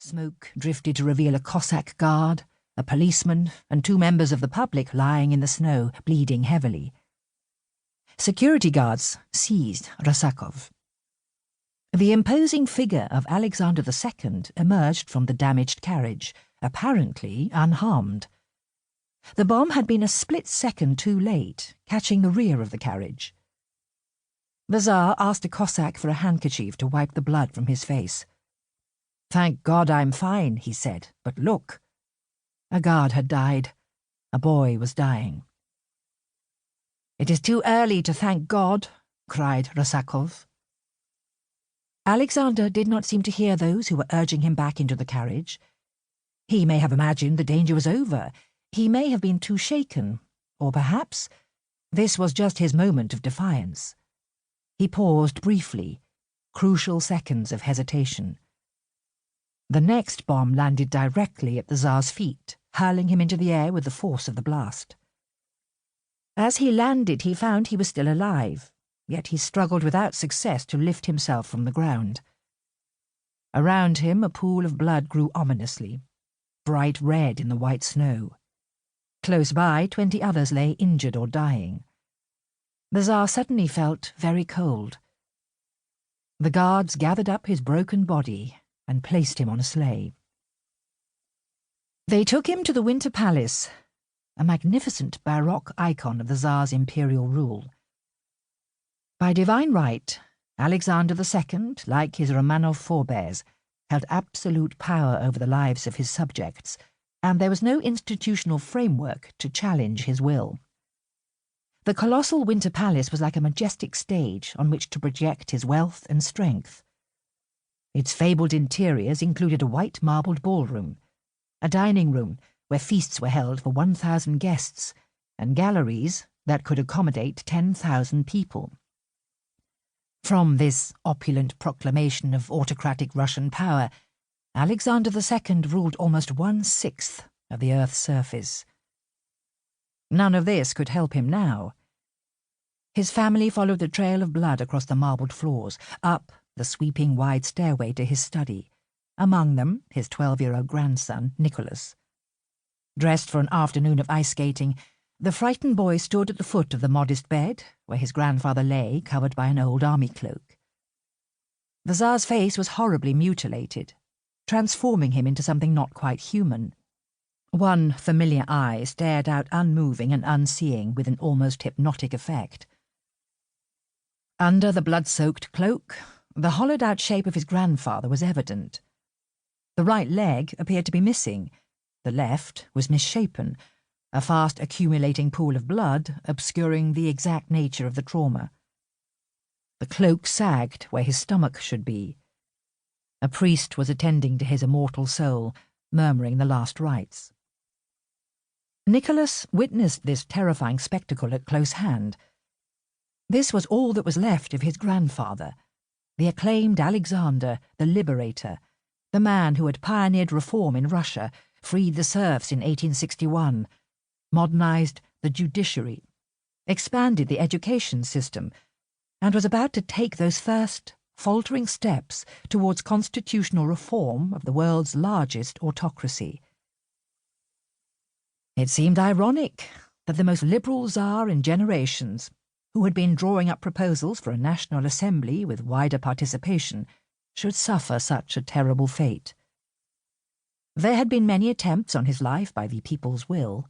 Smoke drifted to reveal a Cossack guard, a policeman, and 2 members of the public lying in the snow, bleeding heavily. Security guards seized Rysakov. The imposing figure of Alexander II emerged from the damaged carriage, apparently unharmed. The bomb had been a split second too late, catching the rear of the carriage. The Tsar asked a Cossack for a handkerchief to wipe the blood from his face. "Thank God I'm fine," he said, "but look." A guard had died. A boy was dying. "It is too early to thank God," cried Rysakov. Alexander did not seem to hear those who were urging him back into the carriage. He may have imagined the danger was over. He may have been too shaken, or perhaps this was just his moment of defiance. He paused briefly, crucial seconds of hesitation. The next bomb landed directly at the Tsar's feet, hurling him into the air with the force of the blast. As he landed, he found he was still alive, yet he struggled without success to lift himself from the ground. Around him, a pool of blood grew ominously, bright red in the white snow. Close by, 20 others lay injured or dying. The Tsar suddenly felt very cold. The guards gathered up his broken body and placed him on a sleigh. They took him to the Winter Palace, a magnificent Baroque icon of the Tsar's imperial rule. By divine right, Alexander II, like his Romanov forebears, held absolute power over the lives of his subjects, and there was no institutional framework to challenge his will. The colossal Winter Palace was like a majestic stage on which to project his wealth and strength. Its fabled interiors included a white marbled ballroom, a dining room where feasts were held for 1,000 guests, and galleries that could accommodate 10,000 people. From this opulent proclamation of autocratic Russian power, Alexander II ruled almost 1/6 of the Earth's surface. None of this could help him now. His family followed the trail of blood across the marbled floors, up the sweeping wide stairway to his study, among them his 12-year-old grandson, Nicholas. Dressed for an afternoon of ice skating, the frightened boy stood at the foot of the modest bed, where his grandfather lay, covered by an old army cloak. The Tsar's face was horribly mutilated, transforming him into something not quite human. One familiar eye stared out unmoving and unseeing with an almost hypnotic effect. Under the blood-soaked cloak, the hollowed-out shape of his grandfather was evident. The right leg appeared to be missing. The left was misshapen, a fast-accumulating pool of blood obscuring the exact nature of the trauma. The cloak sagged where his stomach should be. A priest was attending to his immortal soul, murmuring the last rites. Nicholas witnessed this terrifying spectacle at close hand. This was all that was left of his grandfather, the acclaimed Alexander, the liberator, the man who had pioneered reform in Russia, freed the serfs in 1861, modernized the judiciary, expanded the education system, and was about to take those first, faltering steps towards constitutional reform of the world's largest autocracy. It seemed ironic that the most liberal Tsar in generations, who had been drawing up proposals for a national assembly with wider participation, should suffer such a terrible fate. There had been many attempts on his life by the people's will,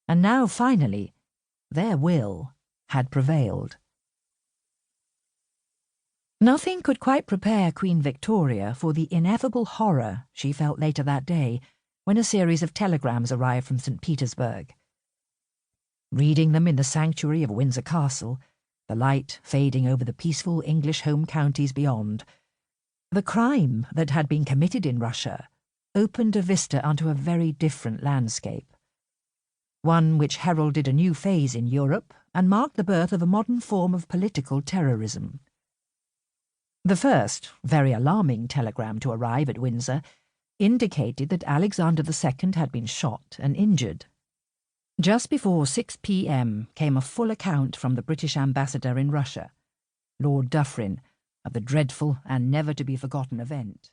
and now, finally, their will had prevailed. Nothing could quite prepare Queen Victoria for the ineffable horror she felt later that day when a series of telegrams arrived from St. Petersburg. Reading them in the sanctuary of Windsor Castle, the light fading over the peaceful English home counties beyond, the crime that had been committed in Russia opened a vista onto a very different landscape, one which heralded a new phase in Europe and marked the birth of a modern form of political terrorism. The first, very alarming telegram to arrive at Windsor indicated that Alexander II had been shot and injured. Just before 6 p.m. came a full account from the British ambassador in Russia, Lord Dufferin, of the dreadful and never-to-be-forgotten event.